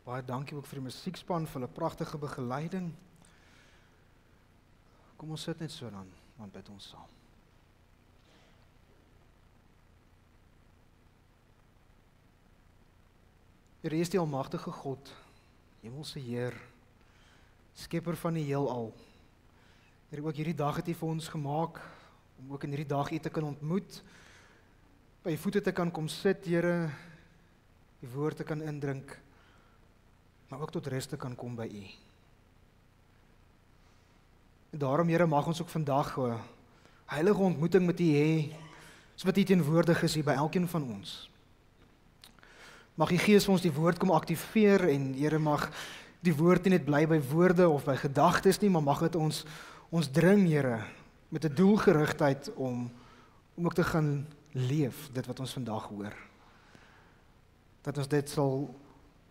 Baie dankie ook vir die musiekspan, vir hulle pragtige begeleiding. Kom ons sit net so dan bid ons saam. Here, U is die almagtige God, Hemelse Heer, Skepper van die heelal. Here, ook hierdie dag het U vir ons gemaak, om ook in hierdie dag U te kan ontmoet, by U voete te kan kom sit, Here, U woord te kan indrink, maar ook tot rus te kan kom by U. En daarom, Here, mag ons ook vandag 'n heilige ontmoeting met U hê, so wat U teenwoordig is hier by elkeen van ons. Mag U Gees vir ons die woord kom aktiveer en Here, mag die woord nie net bly by woorde of by gedagtes nie, maar mag dit ons dring, Here, met 'n doelgerigtheid om ook te gaan leef, dit wat ons vandag hoor. Dat ons dit sal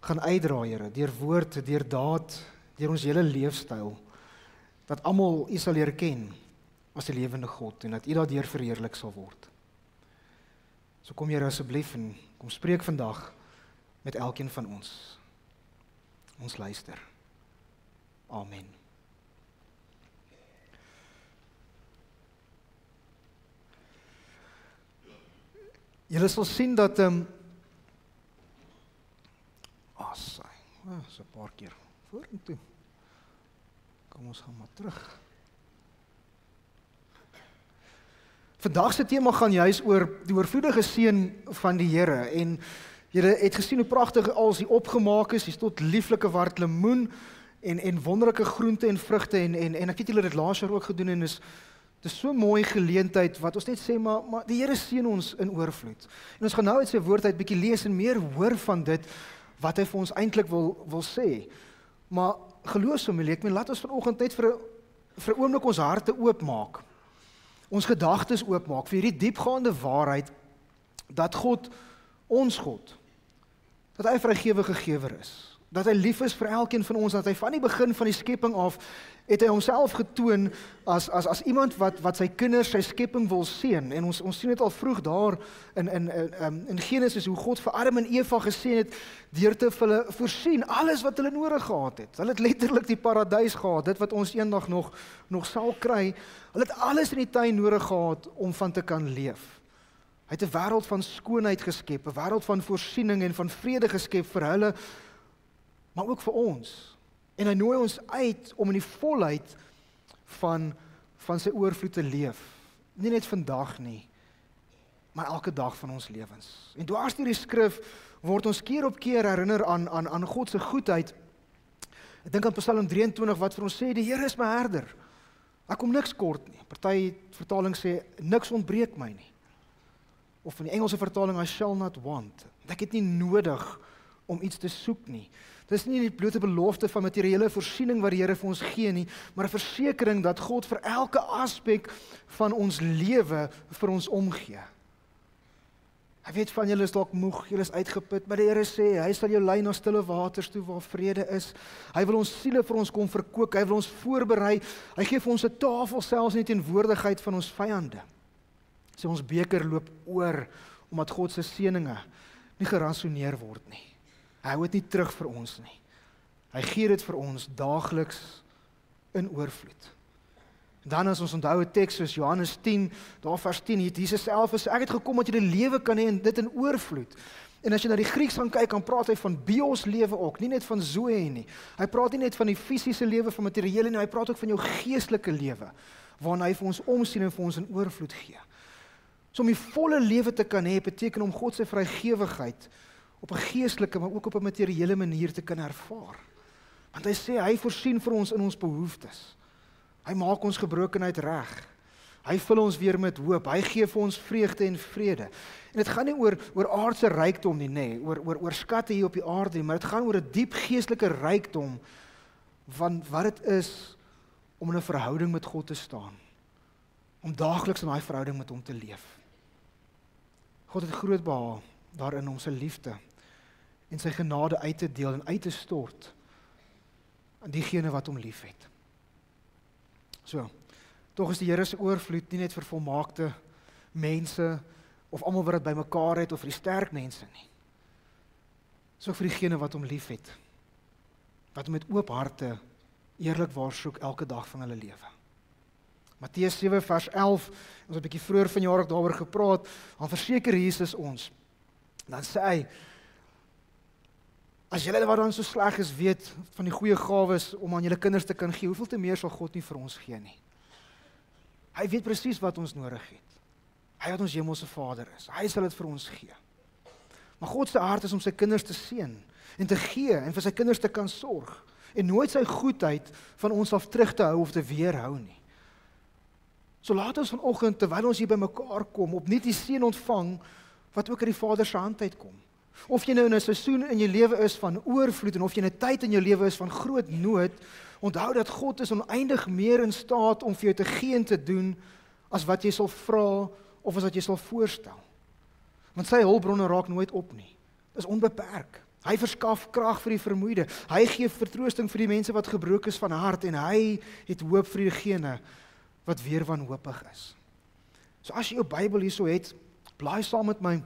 gaan uitdra, Here, deur woord, deur daad, deur ons hele leefstyl, dat almal U sal leer ken as die lewende God en dat U daardeur verheerlik sal word. So kom Here asseblief en kom spreek vandag met elkeen van ons. Ons luister. Amen. Julle sal sien dat so 'n paar keer vorentoe. Kom ons gaan maar terug. Vandag se tema gaan juis oor die oorvloedige seën van die Here en julle het gesien hoe pragtig alles hier opgemaak is, hier's tot lieflike wart lemoen en wonderlike groente en vrugte en ek weet julle het dit laas jaar ook gedoen en dis so 'n mooi geleentheid wat ons net sê maar die Here seën ons in oorvloed. En ons gaan nou uit sy woord uit bietjie lees en meer hoor van dit wat hy vir ons eintlik wil sê. Maar geloofsfamilie, ek meen laat ons vanoggend net vir 'n oomblik ons harte oopmaak. Ons gedagtes oopmaak vir hierdie diepgaande waarheid dat God, ons God, dat hy vrygewige gewer is, dat hy lief is vir elkeen van ons, dat hy van die begin van die skepping af het hy homself getoon as iemand wat sy kinders, sy skepping wil seën. En ons sien dit al vroeg daar in Genesis hoe God vir Adam en Eva geseën het deur te vir hulle voorsien alles wat hulle nodig gehad het. Hulle het letterlik die paradys gehad, dit wat ons eendag nog sal kry. Hulle het alles in die tuin nodig gehad om van te kan leef. Hy het 'n wêreld van skoonheid geskep, 'n wêreld van voorsiening en van vrede geskep vir hulle, maar ook vir ons. En hy nooi ons uit om in die volheid van sy oorvloed te leef. Nie net vandag nie, maar elke dag van ons lewens. En dwars deur die skrif word ons keer op keer herinner aan God se goedheid. Ek dink aan Psalm 23 wat vir ons sê, die Here is my herder. Ek kom niks kort nie. Party vertaling sê, niks ontbreek my nie. Of in die Engelse vertaling, I shall not want. Ek het nie nodig om iets te soek nie. Dis nie die blote belofte van materiële voorsiening wat die Here vir ons gee nie, maar 'n versekering dat God vir elke aspek van ons lewe vir ons omgee. Hy weet van julle is dalk moeg, julle is uitgeput, maar die Here sê, hy sal jou lei na stille waters toe waar vrede is. Hy wil ons siele vir ons kom verkoop, hy wil ons voorberei, hy gee vir ons 'n tafel selfs in die teenwoordigheid van ons vyande. So ons beker loop oor, omdat God se seëninge nie geransoneer word nie. Hy hou dit nie terug vir ons nie. Hy gee dit vir ons daagliks in oorvloed. En dan as ons onthou 'n teks soos Johannes 10, daar vers 10, het Jesus self gesê, ek het gekom dat jy die lewe kan hê en dit in oorvloed. En as jy na die Grieks gaan kyk, dan praat hy van bios lewe ook, nie net van zoe nie. Hy praat nie net van die fisiese lewe, van materiële nie, hy praat ook van jou geestelike lewe, waarna hy vir ons omsien en vir ons in oorvloed gee. So om die volle lewe te kan hê, beteken om God se vrygewigheid op 'n geestelike, maar ook op 'n materiële manier te kan ervaar. Want hy sê, hy voorsien vir ons in ons behoeftes. Hy maak ons gebrokenheid reg. Hy vul ons weer met hoop. Hy gee vir ons vreugde en vrede. En dit gaan nie oor aardse rykdom nie, nee, oor skatte hier op die aarde nie, maar dit gaan oor 'n diep geestelike rykdom van wat dit is om in 'n verhouding met God te staan. Om daagliks in daai verhouding met hom te leef. God het groot behaal daarin om sy liefde en sy genade uit te deel en uit te stort aan diegene wat hom liefhet. So, tog is die Here se oorvloed nie net vir volmaakte mense of almal wat dit bymekaar het of vir die sterk mense nie. Dis ook vir diegene wat hom liefhet wat met oop harte eerlikwaar soek elke dag van hulle lewe. Matteus 7 vers 11, ons het 'n bietjie vroeër vanjaar ook daaroor gepraat, dan verseker Jesus ons, dan sê hy, as julle wat dan so sleg is weet van die goeie gawes om aan julle kinders te kan gee, hoeveel te meer sal God nie vir ons gee nie. Hy weet presies wat ons nodig het. Hy wat ons hemelse Vader is, hy sal dit vir ons gee. Maar God se hart is om sy kinders te seën en te gee en vir sy kinders te kan sorg en nooit sy goedheid van ons af terug te hou of te weerhou nie. So laat ons vanoggend, terwyl ons hier by mekaar kom, opnuut die seën ontvang wat ook uit die Vader se hand uitkom. Of jy nou in 'n seisoen in jou lewe is van oorvloed en of jy in 'n tyd in jou lewe is van groot nood, onthou dat God is oneindig meer in staat om vir jou te gee en te doen as wat jy sal vra of as wat jy sal voorstel. Want sy hulpbronne raak nooit op nie. Dit is onbeperk. Hy verskaf krag vir die vermoeide. Hy gee vertroosting vir die mense wat gebroken is van hart en hy het hoop vir diegene wat weer wanhoopig is. So as jy jou Bybel hierso het, blaai saam met my.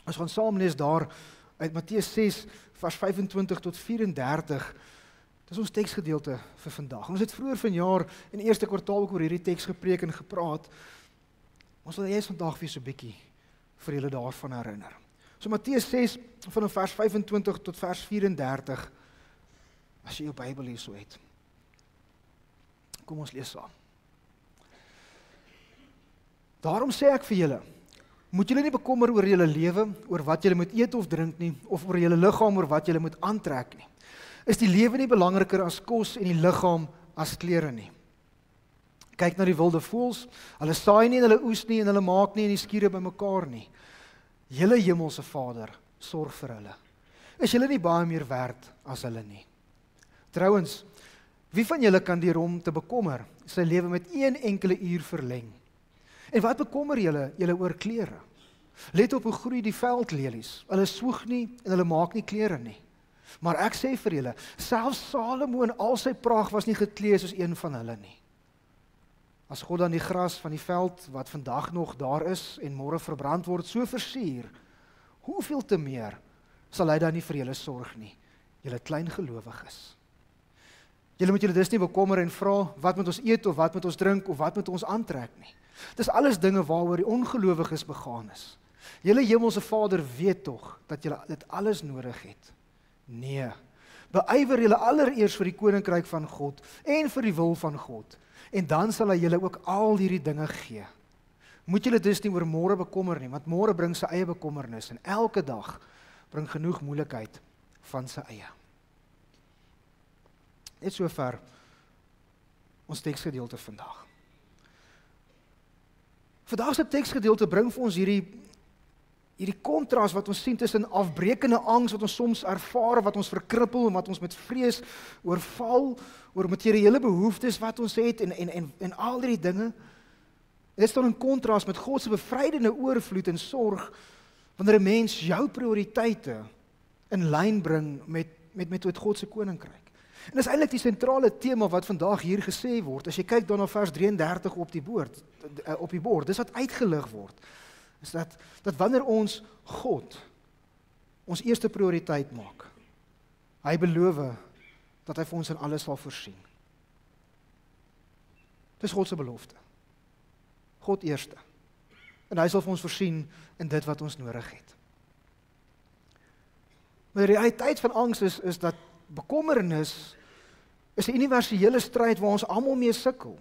Ons gaan saam lees daar uit Matteus 6 vers 25 tot 34. Dis ons teksgedeelte vir vandag. Ons het vroeër vanjaar in die eerste kwartaal ook oor hierdie teks gepreek en gepraat. Ons wil eers vandag weer so 'n bietjie vir julle daarvan herinner. So Matteus 6 vanaf vers 25 tot vers 34. As jy jou Bybel hierso het. Kom ons lees saam. Daarom sê ek vir julle, moet julle nie bekommer oor julle lewe, oor wat julle moet eet of drink nie, of oor julle liggaam, oor wat julle moet aantrek nie. Is die lewe nie belangriker as kos en die liggaam as klere nie? Kyk na die wilde voëls, hulle saai nie en hulle oes nie en hulle maak nie en die skure bymekaar nie. Julle hemelse Vader sorg vir hulle. Is julle nie baie meer werd as hulle nie? Trouwens, wie van julle kan deur hom te bekommer sy lewe met 1 enkele uur verleng? En wat bekommer julle oor klere? Let op hoe groei die veldlelies. Hulle swoeg nie en hulle maak nie klere nie. Maar ek sê vir julle, selfs Salomo in al sy pragt was nie geklee soos een van hulle nie. As God dan die gras van die veld wat vandag nog daar is en môre verbrand word, so versier, hoeveel te meer sal hy dan nie vir julle sorg nie, julle klein gelowiges. Julle moet julle dus nie bekommer en vra, wat moet ons eet of wat moet ons drink of wat moet ons aantrek nie. Dis alles dinge waaroor die ongelowiges begaan is. Julle hemelse Vader weet tog dat julle dit alles nodig het. Nee, beywer julle allereers vir die koninkryk van God en vir die wil van God, en dan sal hy julle ook al hierdie dinge gee. Moet julle dus nie oor môre bekommer nie, want môre bring sy eie bekommernis en elke dag bring genoeg moeilikheid van sy eie. Net sover ons teksgedeelte vandag. Vandag se teksgedeelte bring vir ons hierdie kontras wat ons sien tussen afbrekende angs wat ons soms ervaar, wat ons verkrippel en wat ons met vrees oorval, oor materiële behoeftes wat ons het en al die dinge. Dit staan in kontras met God se bevrydende oorvloed en sorg wanneer 'n mens jou prioriteite in lyn bring met God se koninkryk. En dis eintlik die sentrale tema wat vandag hier gesê word. As jy kyk dan na vers 33 op die bord, dis wat uitgelig word. Is dat wanneer ons God ons eerste prioriteit maak, hy beloof dat hy vir ons in alles sal voorsien. Dis God se belofte. God eerste. En hy sal vir ons voorsien in dit wat ons nodig het. Maar die realiteit van angs is dat bekommernis is 'n universele stryd waar ons almal mee sukkel.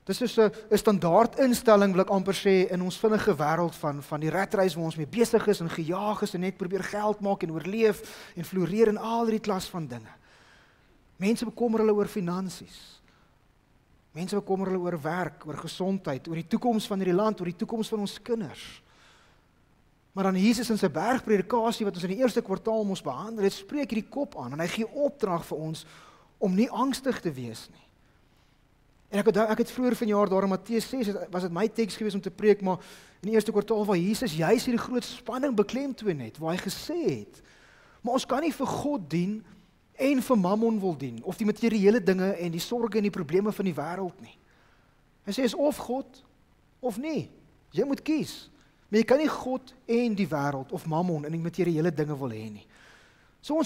Dis is 'n standaard instelling, wil ek amper sê, in ons vinnige wêreld van die ratreis waar ons mee besig is en gejaag is en net probeer geld maak en oorleef en floreer in al die klas van dinge. Mense bekommer hulle oor finansies. Mense bekommer hulle oor werk, oor gesondheid, oor die toekoms van hierdie land, oor die toekoms van ons kinders. Maar dan Jesus in sy bergpredikasie wat ons in die eerste kwartaal moes behandel, het spreek hierdie kop aan en hy gee opdrag vir ons om nie angstig te wees nie. En ek het vroeër vanjaar daar in Matteus 6, was dit my teks gewees om te preek, maar in die eerste kwartaal waar Jesus juis hierdie groot spanning beklemtoon het, waar hy gesê het, maar ons kan nie vir God dien en vir mammon wil dien, of die materiële dinge en die sorge en die probleme van die wêreld nie. Hy sê is of God of nie. Jy moet kies. Maar jy kan nie God en die wêreld of mammon en die materiële dinge wil hê nie. So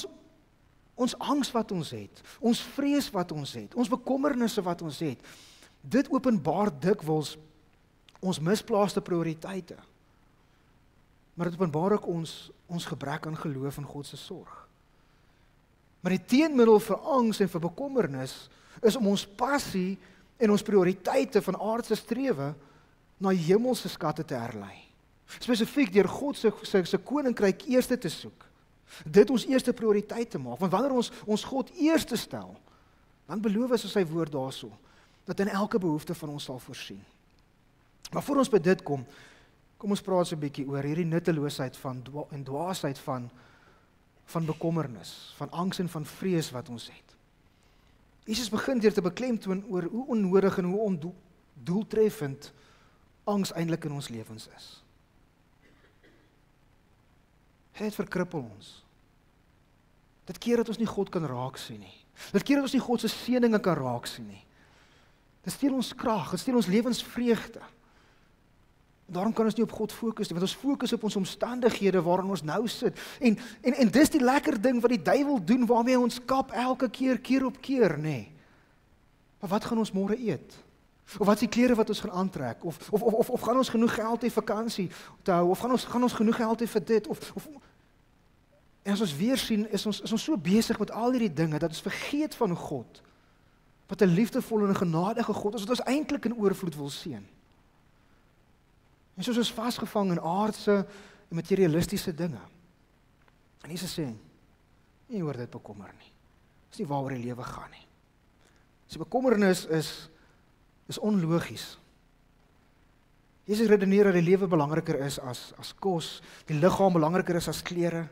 Ons angs wat ons het, ons vrees wat ons het, ons bekommernisse wat ons het, dit openbaar dikwels ons misplaaste prioriteite. Maar dit openbaar ook ons gebrek aan geloof in God se sorg. Maar die teenmiddel vir angs en vir bekommernis is om ons passie en ons prioriteite van aardse strewe na hemelse skatte te herlei. Spesifiek deur God se koninkryk eerste te soek. Dit ons eerste prioriteit te maak, want wanneer ons God eerste stel, dan beloof hy so sy woord daarso, dat in elke behoefte van ons sal voorsien. Maar voor ons by dit kom ons praat so 'n bietjie oor hierdie nutteloosheid en dwaasheid van bekommernis, van angs en van vrees wat ons het. Jesus begin deur te beklemtoon oor hoe onnodig en hoe ondoeltreffend angs eintlik in ons lewens is. Dit verkrippel ons. Dit keer dat ons nie God kan raak sien nie. Dit keer dat ons nie God se seëninge kan raak sien nie. Dit steel ons krag, dit steel ons lewensvreugde. Daarom kan ons nie op God fokus nie, want ons fokus op ons omstandighede waarin ons nou sit. En dis die lekker ding wat die duiwel doen, waarmee hy ons kap elke keer op keer, nê. Maar wat gaan ons môre eet? Of wat is die klere wat ons gaan aantrek? Of gaan ons genoeg geld hê vakansie te hou? Of gaan ons genoeg geld hê vir dit? En as ons weer sien, is ons so besig met al hierdie dinge, dat ons vergeet van God, wat 'n liefdevolle en genadige God is, wat ons eintlik in oorvloed wil seën. En soos ons vasgevang in aardse en materialistiese dinge. En Jesus sê, nie oor dit bekommer nie. Dis nie waaroor die lewe gaan nie. Die bekommernis is onlogies. Jesus redeneer dat die lewe belangriker is as kos, die liggaam belangriker is as klere.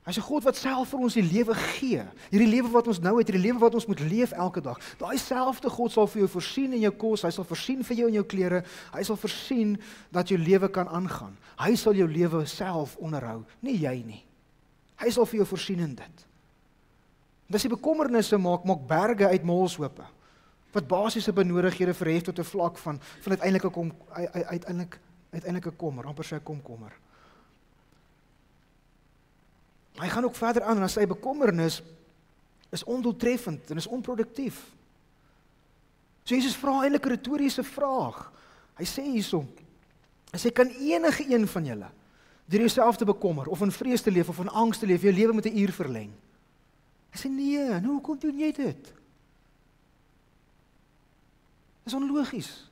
Hy is 'n God wat self vir ons die lewe gee. Hierdie lewe wat ons nou het, hierdie lewe wat ons moet leef elke dag. Daai selfde God sal vir jou voorsien in jou kos, hy sal voorsien vir jou in jou klere, hy sal voorsien dat jou lewe kan aangaan. Hy sal jou lewe self onderhou, nie jy nie. Hy sal vir jou voorsien in dit. Dis die bekommernisse maak berge uit molshope, wat basiese benodighede verhef tot 'n vlak van uiteindelike kommer, amper sê komkommer. Hy gaan ook verder aan en sy bekommernis is ondoeltreffend en is onproduktief. So Jesus vra eintlik 'n retoriese vraag. Hy sê hierso, hy sê, kan enige een van julle deur jouself te bekommer, of in vrees te leef, of in angs te leef, jou lewe met 'n uur verleng? Hy sê, nee, nou hoekom doen jy dit? Dis onlogies.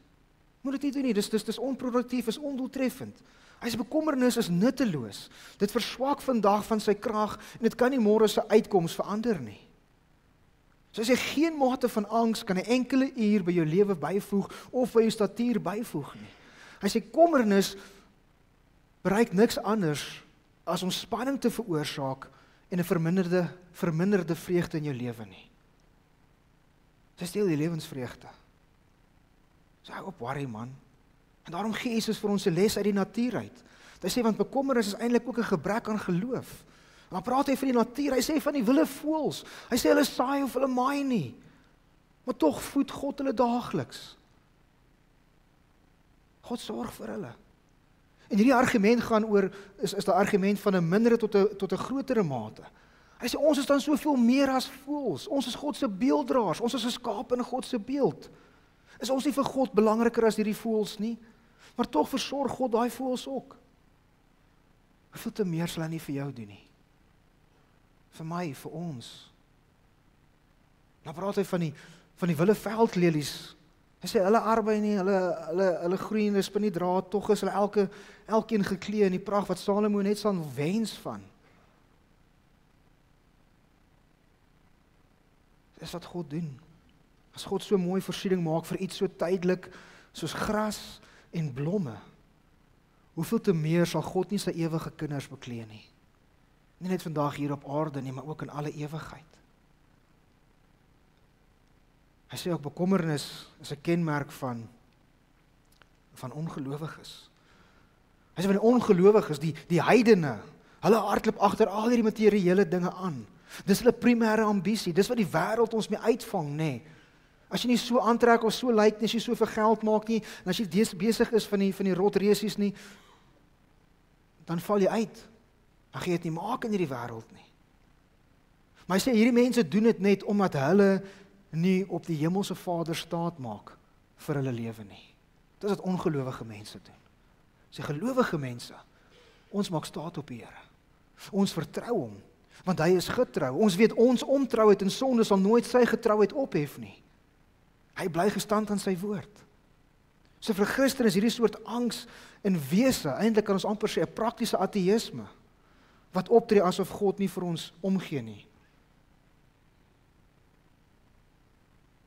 Moet dit nie doen nie, dis onproduktief, is ondoeltreffend. Hy se bekommernis is nutteloos. Dit verswak vandag van sy krag en dit kan nie môre se uitkoms verander nie. So as jy geen mate van angs kan 'n enkele uur by jou lewe byvoeg of by jou statuur byvoeg nie. Hy sê kommernis bereik niks anders as om spanning te veroorsaak en 'n verminderde vreugde in jou lewe nie. Dit steel die lewensvreugde. So hou op worry man. En daarom gee Jesus vir ons 'n les uit die natuur uit. Hy sê, want bekommernis is eintlik ook 'n gebrek aan geloof. En dan praat hy van die natuur, hy sê van die wilde voëls. Hy sê hulle saai of hulle maai nie. Maar tog voed God hulle daagliks. God sorg vir hulle. En hierdie argument gaan oor, is die argument van 'n mindere tot 'n grotere mate. Hy sê, ons is dan soveel meer as voëls. Ons is God se beelddraers. Ons is geskape in God se beeld. Is ons nie vir God belangriker as hierdie voëls nie? Maar tog versorg God daai voëls ook. Hoeveel te meer sal hy nie vir jou doen nie? Vir my, vir ons. Dan praat hy van die wilde veldlelies. Hy sê hulle arbei nie, hulle groei en spin nie draad, tog is hulle elkeen geklee in die pragt wat Salomo net sal wens van. Dis wat God doen. As God so mooi voorsiening maak vir iets so tydelik soos gras en blomme, hoeveel te meer sal God nie sy ewige kinders beklee nie. Nie net vandag hier op aarde nie, maar ook in alle ewigheid. Hy sê ook bekommernis is 'n kenmerk van ongelowiges. Hy sê van die ongelowiges, die heidene, hulle hardloop agter al hierdie materiële dinge aan. Dis hulle primêre ambisie, dis wat die wêreld ons mee uitvang, nê. As jy nie so aantrek of so lyk nie, as jy so vir geld maak nie, en as jy besig is van die rotresies nie, dan val jy uit. Dan gaan jy dit nie maak in hierdie wêreld nie. Maar hy sê, hierdie mense doen dit net omdat hulle nie op die hemelse Vader staat maak vir hulle lewe nie. Dit is wat ongelowige mense doen. Sê gelowige mense, ons maak staat op die Here. Ons vertrou hom, want hy is getrou. Ons weet ons ontrouheid en sonde sal nooit sy getrouheid ophef nie. Hy bly gestand aan sy woord. So vir 'n Christen is hierdie soort angs in wese, eintlik kan ons amper sê 'n praktiese ateïsme, wat optree asof God nie vir ons omgee nie.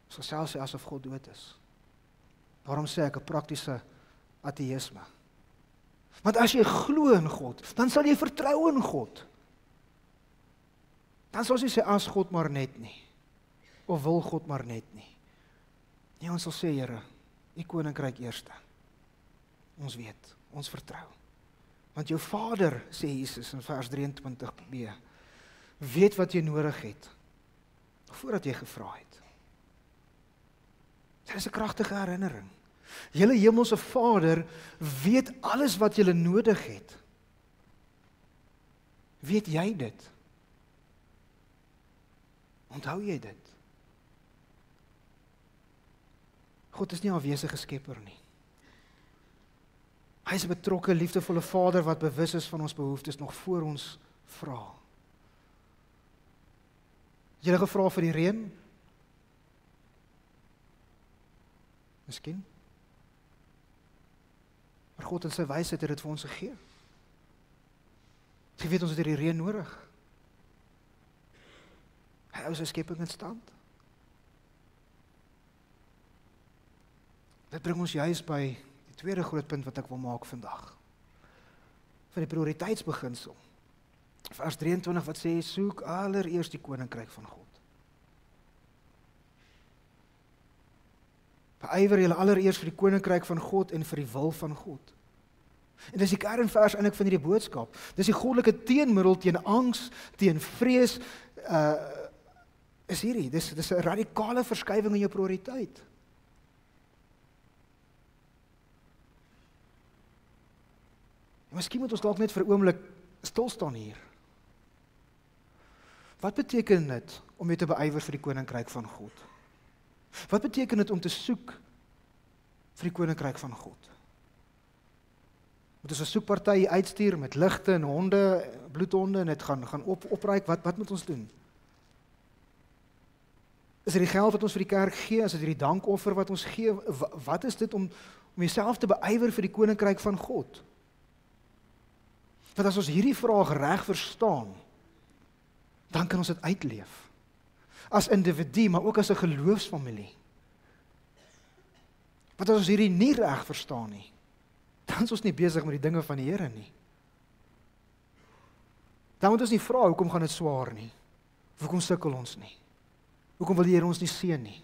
Ons sal selfs sê asof God dood is. Daarom sê ek 'n praktiese ateïsme. Want as jy glo in God, dan sal jy vertrou in God. Dan sal jy sê, as God maar net nie. Of wil God maar net nie. Nee, ons sal sê, Here, U koninkryk eerste. Ons weet, ons vertrou. Want jou Vader, sê Jesus in vers 23b, weet wat jy nodig het, voordat jy gevra het. Dit is 'n kragtige herinnering. Julle hemelse Vader weet alles wat julle nodig het. Weet jy dit? Onthou jy dit? God is nie 'n afwesige skepper nie. Hy is 'n betrokke, liefdevolle Vader wat bewus is van ons behoeftes nog voor ons vra. Julle gevra vir die reën? Miskien. Maar God in sy wysheid het dit vir ons gegee. Hy weet ons het hierdie reën nodig. Hy hou sy skepping in stand. Dit bring ons juis by die tweede groot punt wat ek wil maak vandag. Van die prioriteitsbeginsel. Vers 23 wat sê, soek allereers die koninkryk van God. Beywer julle allereers vir die koninkryk van God en vir die wil van God. En dis die kernvers eintlik van hierdie boodskap. Dis die goddelike teenmiddel teen angs, teen vrees, is hierdie. Dis 'n radikale verskywing in jou prioriteit. En miskien moet ons dalk net vir 'n oomblik stil staan hier. Wat beteken dit om jou te beywer vir die koninkryk van God? Wat beteken dit om te soek vir die koninkryk van God? Moet ons 'n soekparty uitstuur met ligte en honde, bloedhonde en dit gaan opryk? Wat moet ons doen? Is dit die geld wat ons vir die kerk gee? Is dit die dankoffer wat ons gee? Wat is dit om jouself te beywer vir die koninkryk van God? Want as ons hierdie vraag reg verstaan, dan kan ons dit uitleef. As individu, maar ook as 'n geloofsfamilie. Want as ons hierdie nie reg verstaan nie, dan is ons nie besig met die dinge van die Here nie. Dan moet ons nie vra, hoekom gaan dit swaar nie? Hoekom sukkel ons nie? Hoekom wil die Here ons nie seën nie?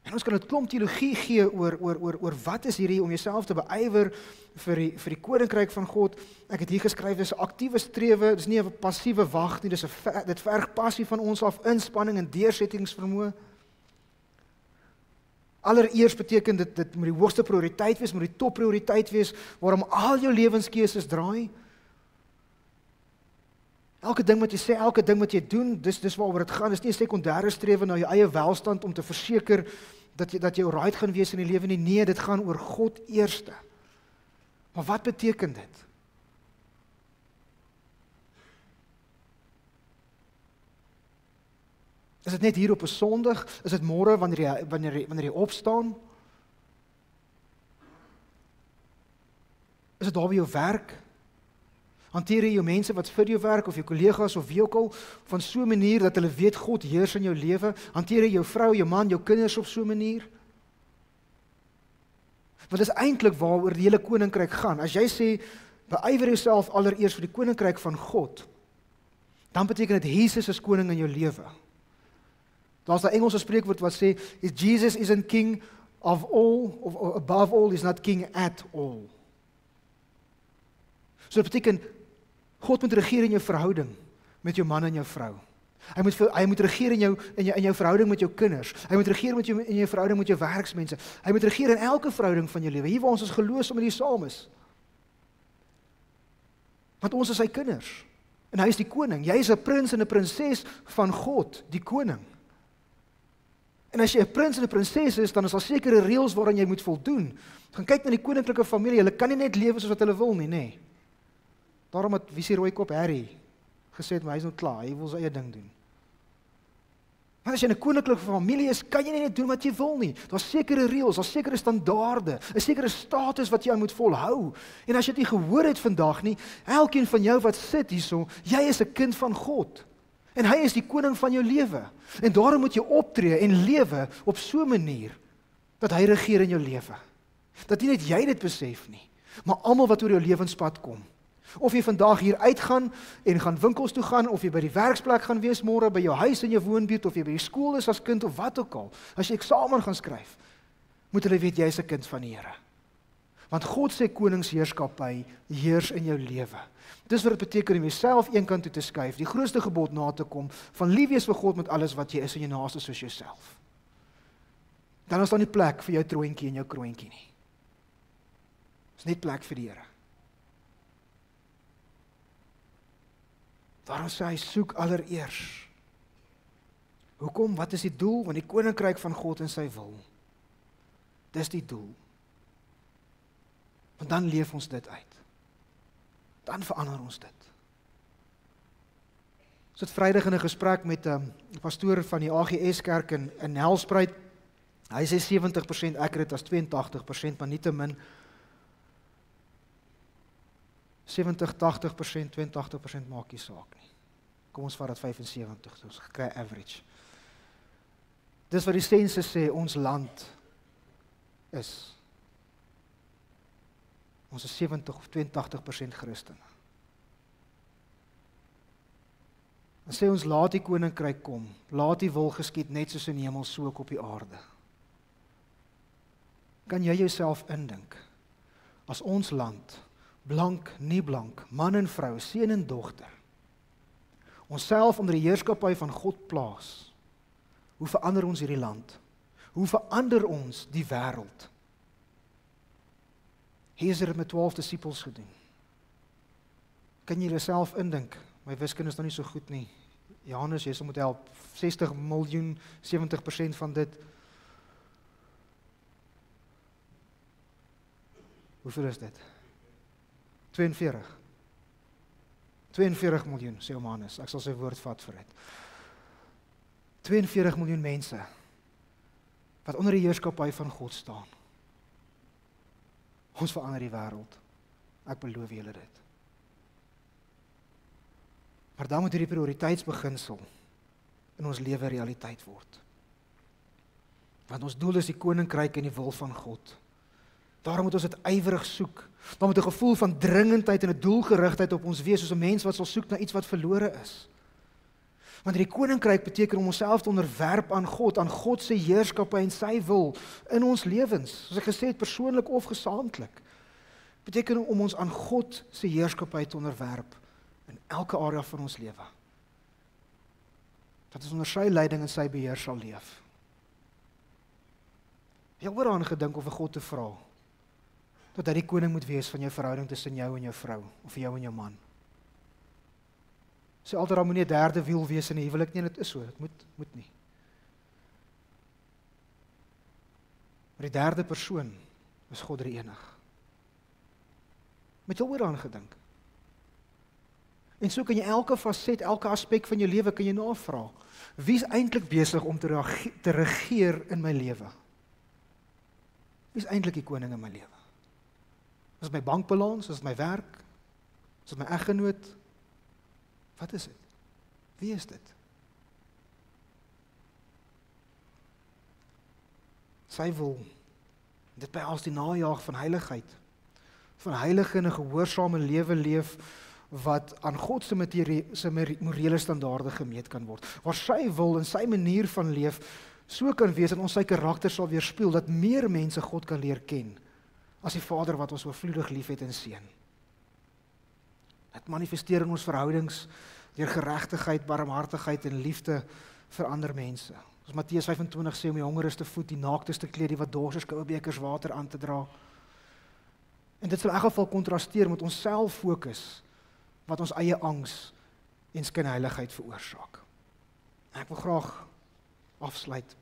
En ons kan 'n klomp teologie gee oor wat is hierdie om jouself te beywer vir die koninkryk van God. Ek het hier geskryf, dis 'n aktiewe strewe, dis nie 'n passiewe wag nie, dit verg passie van ons af, inspanning en deursettingsvermoë. Allereers beteken dit moet die hoogste prioriteit wees, moet die topprioriteit wees waarom al jou lewenskeuses draai. Elke ding wat jy sê, elke ding wat jy doen, dis waaroor dit gaan. Dis nie 'n sekondêre strewe na jou eie welstand om te verseker dat jy right gaan wees in die lewe nie. Nee, dit gaan oor God eerste. Maar wat beteken dit? Is dit net hier op 'n Sondag? Is dit môre wanneer jy opstaan? Is dit daar by jou werk? Hanteer jy jou mense wat vir jou werk of jou kollegas of wie ook al van so 'n manier dat hulle weet God heers in jou lewe? Hanteer jy jou vrou, jou man, jou kinders op so 'n manier? Want dit is eintlik waaroor die hele koninkryk gaan. As jy sê, beywer jouself allereers vir die koninkryk van God, dan beteken dit Jesus is koning in jou lewe. Daar's 'n Engelse spreekwoord wat sê, Jesus isn't king of all, of above all, is not king at all. So dit beteken, God moet regeer in jou verhouding met jou man en jou vrou. Hy moet regeer in jou verhouding met jou kinders. Hy moet regeer in jou verhouding met jou werksmense. Hy moet regeer in elke verhouding van jou lewe. Hier waar ons as geloofs sommer hier saam is. Want ons is sy kinders. En hy is die koning. Jy is 'n prins en 'n prinses van God, die koning. En as jy 'n prins en 'n prinses is, dan is daar sekere reëls waaraan jy moet voldoen. Gaan kyk na die koninklike familie, hulle kan nie net lewe soos wat hulle wil nie, nê. Daarom het wie se rooi kop Harry gesê het, maar hy's nou klaar, hy wil sy eie ding doen. Maar as jy in 'n koninklike familie is, kan jy nie net doen wat jy wil nie. Daar's sekere reëls, daar's sekere standaarde, 'n sekere status wat jy aan moet volhou. En as jy dit nie gehoor het vandag nie, elkeen van jou wat sit hierso, jy is 'n kind van God. En hy is die koning van jou lewe. En daarom moet jy optree en lewe op so 'n manier dat hy regeer in jou lewe. Dat nie net jy dit besef nie, maar almal wat oor jou lewenspad kom. Of jy vandag hier uitgaan en gaan winkels toe gaan, of jy by die werksplek gaan wees môre, by jou huis in jou woonbuurt, of jy by die skool is as kind of wat ook al. As jy eksamen gaan skryf, moet hulle weet jy is 'n kind van die Here. Want God se koningsheerskappy heers in jou lewe. Dis wat dit beteken om jouself eenkant toe te skuif, die grootste gebod na te kom, van lief wees vir God met alles wat jy is en jou naaste soos jouself. Dan is daar nie plek vir jou troontjie en jou kroontjie nie. Dis net plek vir die Here. Daarom sê hy, soek allereers. Hoekom? Wat is die doel? Want die koninkryk van God en sy wil. Dis die doel. Want dan leef ons dit uit. Dan verander ons dit. Ons het Vrydag in 'n gesprek met 'n pastoor van die AGS kerk in Nelspruit. Hy sê 70% accurate as 82%, maar nietemin 70, 80%, 82% maak nie saak nie. Kom ons vat dit 75, ons kry average. Dis wat die sensus sê ons land is. Ons is 70 of 82% Christene. En sê ons laat die koninkryk kom, laat die wil geskied net soos in die hemel so ook op die aarde. Kan jy jouself indink, as ons land, blank, nie blank, man en vrou, seun en dogter, onsself onder die heerskappy van God plaas, hoe verander ons hierdie land? Hoe verander ons die wêreld? Jesus het dit met 12 disippels gedoen. Kan jy jouself indink? My wiskunde is nou nie so goed nie. Johannes, jy sal moet help. 60 miljoen, 70% van dit. Hoeveel is dit? 42. 42 miljoen, sê Johannes. Ek sal sy woord vat vir dit. 42 miljoen mense wat onder die heerskappy van God staan. Ons verander die wêreld. Ek beloof julle dit. Maar dan moet hierdie prioriteitsbeginsel in ons lewe realiteit word. Want ons doel is die koninkryk en die wil van God. Daarom moet ons dit ywerig soek. Daar moet 'n gevoel van dringendheid en 'n doelgerigtheid op ons wees, soos 'n mens wat sal soek na iets wat verlore is. Want die koninkryk beteken om onsself te onderwerp aan God se heerskappy en sy wil in ons lewens, soos ek gesê het, persoonlik of gesamentlik. Beteken om ons aan God se heerskappy te onderwerp in elke area van ons lewe. Dat ons onder sy leiding en sy beheer sal leef. Jy het oor aan gedink of vir God te vra dat hy die koning moet wees van jou verhouding tussen jou en jou vrou, of jou en jou man. Sê altyd daar moet nie 'n derde wiel wees in 'n huwelik nie, dit is so, dit moet nie. Maar die derde persoon is God drie-enig. Met jou oor aan gedink. En so kan jy elke faset, elke aspek van jou lewe kan jy navra. Wie is eintlik besig om te regeer in my lewe? Wie is eintlik die koning in my lewe? Is dit my bankbalans, is dit my werk? Is dit my eggenoot? Wat is dit? Wie is dit? Sy wil dit behels die najaag van heiligheid, van heilige en 'n gehoorsame lewe leef wat aan God se morele standaarde gemeet kan word. Waar sy wil en sy manier van leef so kan wees dat ons sy karakter sal weerspieël, dat meer mense God kan leer ken as die Vader wat ons oorvloedig liefhet en seën. Dit manifesteer in ons verhoudings deur geregtigheid, barmhartigheid en liefde vir ander mense. As Matteus 25 sê om die hongeres te voed, die naaktes te kleed, die wat dors is, koue bekers water aan te dra. En dit sal in elk geval kontrasteer met ons self fokus wat ons eie angs en skynheiligheid veroorsaak. Ek wil graag afsluit.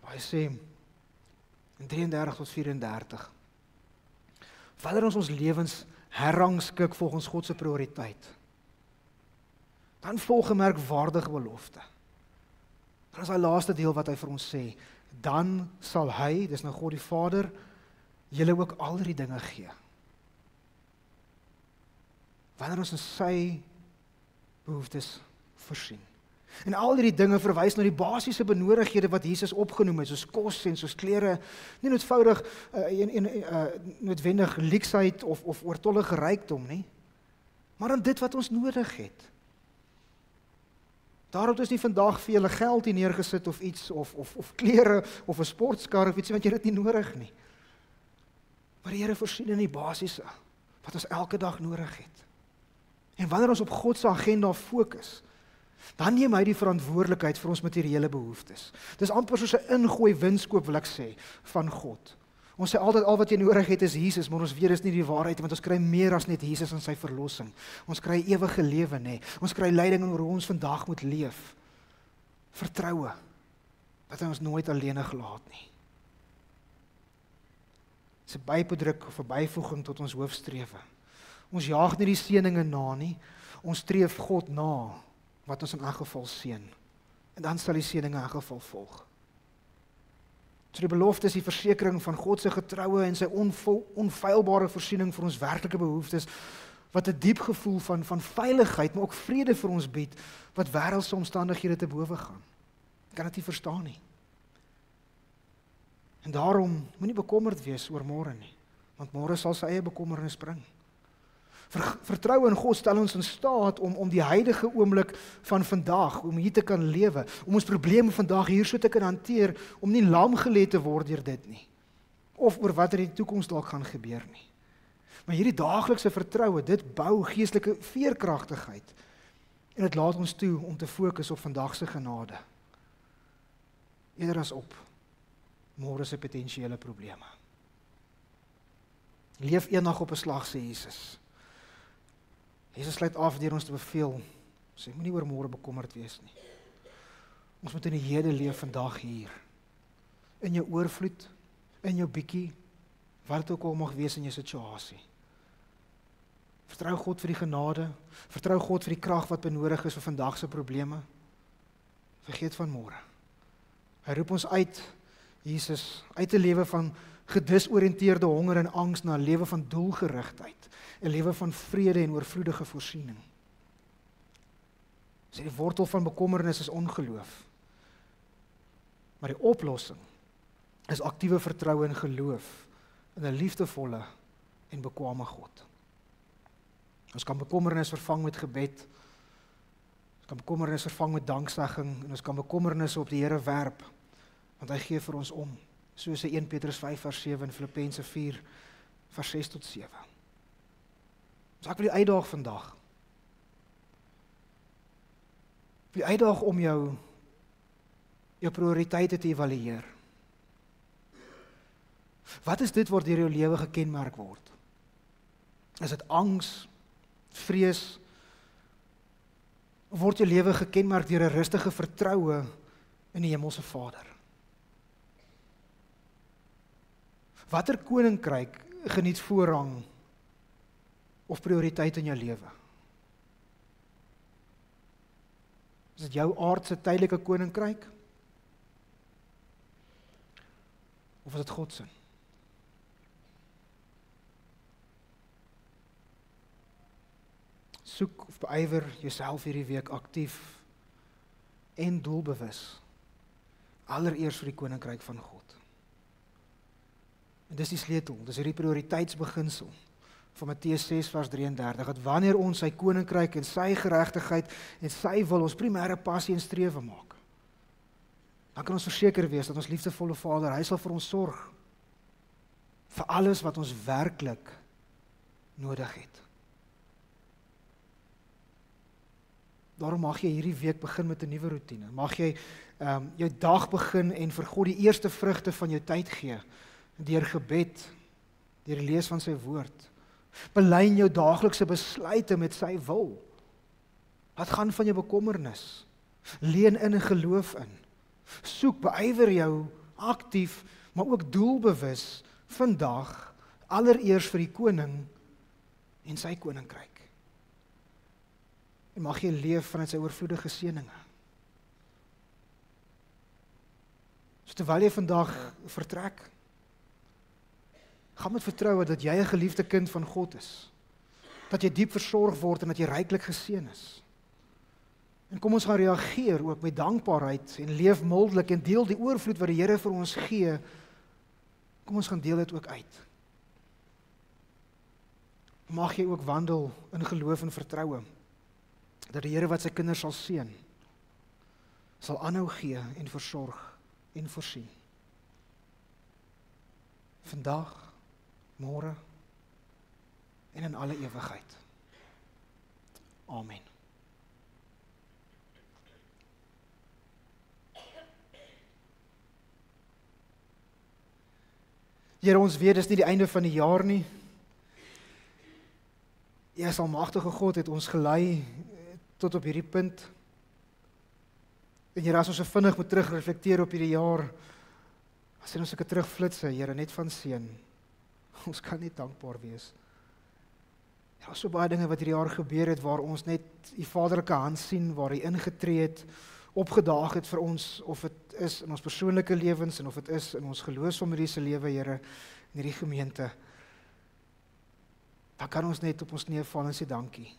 Hy sê in 33 tot 34, wanneer ons lewens herrangskik volgens God se prioriteit, dan volg 'n merkwaardige belofte. Dan is daai laaste deel wat hy vir ons sê, dan sal hy, dis nou God die Vader, julle ook al die dinge gee. Wanneer ons in sy behoeftes voorsien. En al hierdie dinge verwys na die basiese benodighede wat Jesus opgenoem het, soos kos en soos klere, nie noodvoudig noodwendig leksheid of oortollige rykdom nie, maar aan dit wat ons nodig het. Daarom is nie vandag vir julle geld hier neergesit of iets, of klere, of 'n sportskar of iets, want jy het dit nie nodig nie. Maar die Here voorsien in die basiese, wat ons elke dag nodig het. En wanneer ons op God se agenda fokus, dan neem hy die verantwoordelikheid vir ons materiële behoeftes. Dis amper soos 'n ingooi winskoop, wil ek sê, van God. Ons sê altyd, al wat jy nodig het is Jesus, maar ons weet dis nie die waarheid, want ons kry meer as net Jesus en sy verlossing. Ons kry ewige lewe, nê. Ons kry leiding oor hoe ons vandag moet leef. Vertroue, dat hy ons nooit alleen gelaat nie. Dis 'n byproduk of 'n byvoeging tot ons hoofstrewe. Ons jaag nie die seëninge na nie, ons streef God na, wat ons in elk geval seën. En dan sal die seëninge in elk geval volg. So die belofte is die versekering van God se getroue en sy onfeilbare voorsiening vir ons werklike behoeftes, wat 'n diep gevoel van veiligheid, maar ook vrede vir ons bied, wat wêreldse omstandighede te bowe gaan. Ek kan dit nie verstaan nie. En daarom moenie bekommerd wees oor môre nie, want môre sal sy eie bekommernis bring. Vertroue in God stel ons in staat om die huidige oomblik van vandag, om hier te kan lewe, om ons probleme vandag hier so te kan hanteer, om nie lam gelê te word deur dit nie, of oor wat in die toekoms dalk gaan gebeur nie. Maar hierdie daaglikse vertroue, dit bou geestelike veerkragtigheid, en dit laat ons toe om te fokus op vandag se genade, eerder as op môre se potensiële probleme. Leef eendag op 'n slag, sê Jesus. Jesus sluit af deur ons te beveel, sê moenie oor môre bekommerd wees nie. Ons moet in die hede leef vandag hier. In jou oorvloed, in jou bietjie, wat dit ook al mag wees in jou situasie. Vertrou God vir die genade, vertrou God vir die krag wat benodig is vir vandag se probleme. Vergeet van môre. Hy roep ons uit, Jesus, uit 'n lewe van gedisoriënteerde honger en angs na 'n lewe van doelgerigtheid, 'n lewe van vrede en oorvloedige voorsiening. Sê die wortel van bekommernis is ongeloof. Maar die oplossing is aktiewe vertroue en geloof in 'n liefdevolle en bekwame God. Ons kan bekommernis vervang met gebed. Ons kan bekommernis vervang met danksegging en ons kan bekommernisse op die Here werp, want hy gee vir ons om. Soos 1 Petrus 5 vers 7 en Filippense 4 vers 6 tot 7. So ek wil die uitdaag vandag. Ek wil die uitdaag om jou prioriteite te evalueer. Wat is dit waardeur jou lewe gekenmerk word? Is dit angs, vrees, of word jou lewe gekenmerk deur 'n rustige vertroue in die Hemelse Vader? Watter koninkryk geniet voorrang of prioriteit in jou lewe? Is dit jou aardse tydelike koninkryk? Of is dit God se? Soek of beywer jouself hierdie week aktief en doelbewus allereers vir die koninkryk van God. En dis die sleutel, dis hierdie prioriteitsbeginsel van Matteus 6 vers 33, dat wanneer ons sy koninkryk en sy geregtigheid en sy wil ons primêre passie en strewe maak, dan kan ons verseker wees dat ons liefdevolle Vader, hy sal vir ons sorg vir alles wat ons werklik nodig het. Daarom mag jy hierdie week begin met 'n nuwe roetine. Mag jy jou dag begin en vir God die eerste vrugte van jou tyd gee, deur gebed, deur die lees van sy woord. Belyn jou daaglikse besluite met sy wil. Wat gaan van jou bekommernis? Leun in en geloof in. Soek, beywer jou aktief, maar ook doelbewus vandag allereers vir die koning en sy koninkryk. En mag jy leef vanuit sy oorvloedige seëninge. So terwyl jy vandag vertrek, gaan met vertroue dat jy 'n geliefde kind van God is. Dat jy diep versorg word en dat jy ryklik geseën is. En kom ons gaan reageer ook met dankbaarheid en leef mildelik en deel die oorvloed wat die Here vir ons gee. Kom ons gaan deel dit ook uit. Mag jy ook wandel in geloof en vertroue dat die Here wat sy kinders sal seën, sal aanhou gee en versorg en voorsien. Vandag, môre en in alle ewigheid. Amen. Here, ons weet dis nie die einde van die jaar nie. Ja, as almagtige God het ons gelei tot op hierdie punt. En Here, as ons so vinnig moet terugreflekteer op hierdie jaar, as ons sulke terugflitse, Here, net van seën. Ons kan net dankbaar wees. Ja, so baie dinge wat hierdie jaar gebeur het, waar ons net die vaderlike hand sien, waar hy ingetree het, opgedaag het vir ons, of dit is in ons persoonlike lewens, en of dit is in ons geloofsfamilie se lewe, Here, in hierdie gemeente. Dan kan ons net op ons knieë val en sê dankie.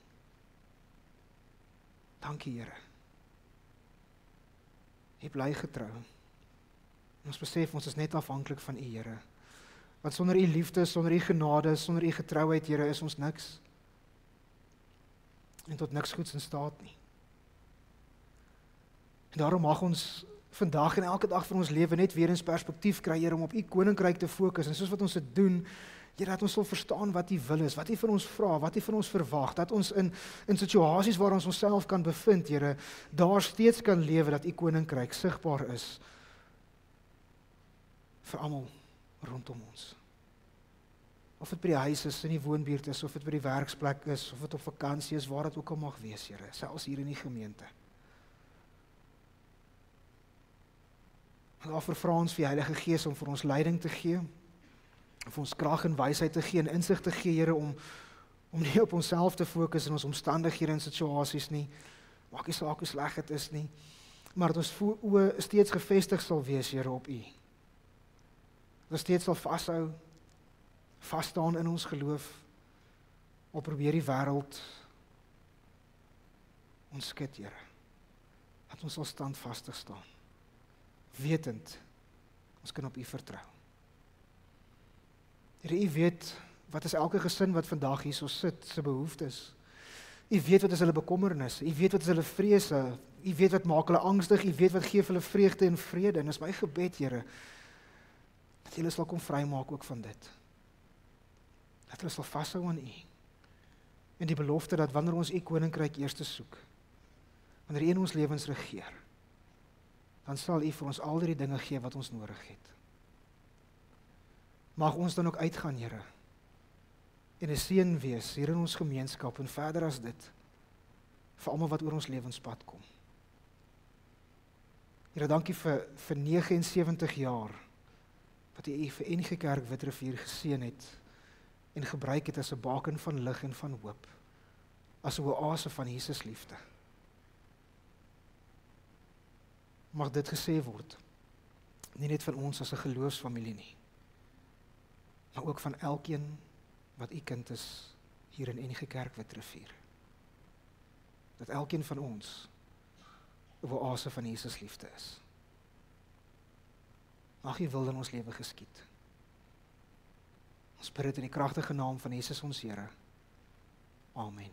Dankie, Here. Jy bly getrou. Ons besef ons is net afhanklik van U, Here. Want sonder U liefde, sonder U genade, sonder U getrouheid, Here, is ons niks. En tot niks goeds in staat nie. En daarom mag ons vandag en elke dag van ons lewe net weer eens perspektief kry, Here, om op U koninkryk te fokus. En soos wat ons dit doen, Here, dat ons sal verstaan wat U wil is, wat U van ons vra, wat U van ons verwag, dat ons in situasies waar ons onsself kan bevind, Here, daar steeds kan lewe dat U koninkryk sigbaar is vir almal rondom ons. Of dit by die huis is, in die woonbuurt is, of dit by die werksplek is, of dit op vakansie is, waar dit ook al mag wees, Here, selfs hier in die gemeente. En daarvoor vra ons vir die Heilige Gees om vir ons leiding te gee, vir ons krag en wysheid te gee en insig te gee, Here, om nie op onsself te fokus in ons omstandighede en situasies nie, maak nie saak hoe sleg dit is nie, maar dat ons oë steeds gefestig sal wees, Here, op U. Dat ons steeds sal vasstaan in ons geloof, al probeer die wêreld ons skud, Here. Dat ons sal standvastig staan, wetend, ons kan op U vertrou. Here, U weet, wat is elke gesin wat vandag hier so sit, se behoeftes. U weet wat is hulle bekommernisse, U weet wat is hulle vrese, U weet wat maak hulle angstig, U weet wat gee vir hulle vreugde en vrede, en is my gebed, Here, dat hulle sal kom vrymaak ook van dit. Dat hulle sal vashou aan U, en die belofte dat wanneer ons U koninkryk eers soek, wanneer U in ons lewens regeer, dan sal U vir ons al die dinge gee wat ons nodig het. Mag ons dan ook uitgaan, Here, en 'n seën wees hier in ons gemeenskap en verder as dit, vir almal wat oor ons lewenspad kom. Here, dankie vir 79 jaar, wat U vir NG Kerk Witrifuur geseën het, en gebruik het as 'n baken van lig en van hoop, as 'n oase van Jesus liefde. Mag dit gesê word, nie net van ons as 'n geloofsfamilie nie, maar ook van elkeen wat U kind is hier in NG Kerk Witrifuur. Dat elkeen van ons 'n oase van Jesus liefde is. Mag U wil in ons lewe geskied. Ons bid dit in die kragtige naam van Jesus ons Here. Amen.